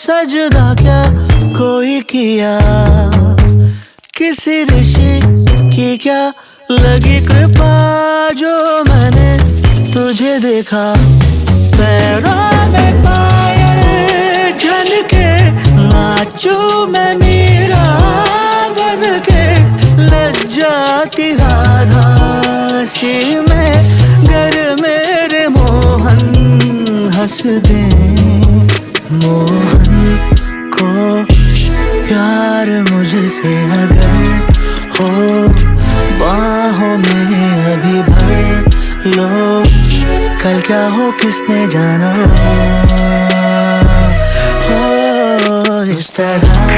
सजदा क्या कोई किया, किसी ऋषि की क्या लगी कृपा, जो मैंने तुझे देखा। पैरों में पायल झनके, नाचूं मैं मीरा बन के, लग जाती राधा सी मैं, गर मेरे मोहन हंस दे। मोहन को प्यार मुझसे अगर हो, बाहों में अभी भर लो, कल क्या हो किसने जाना। हो इस तरह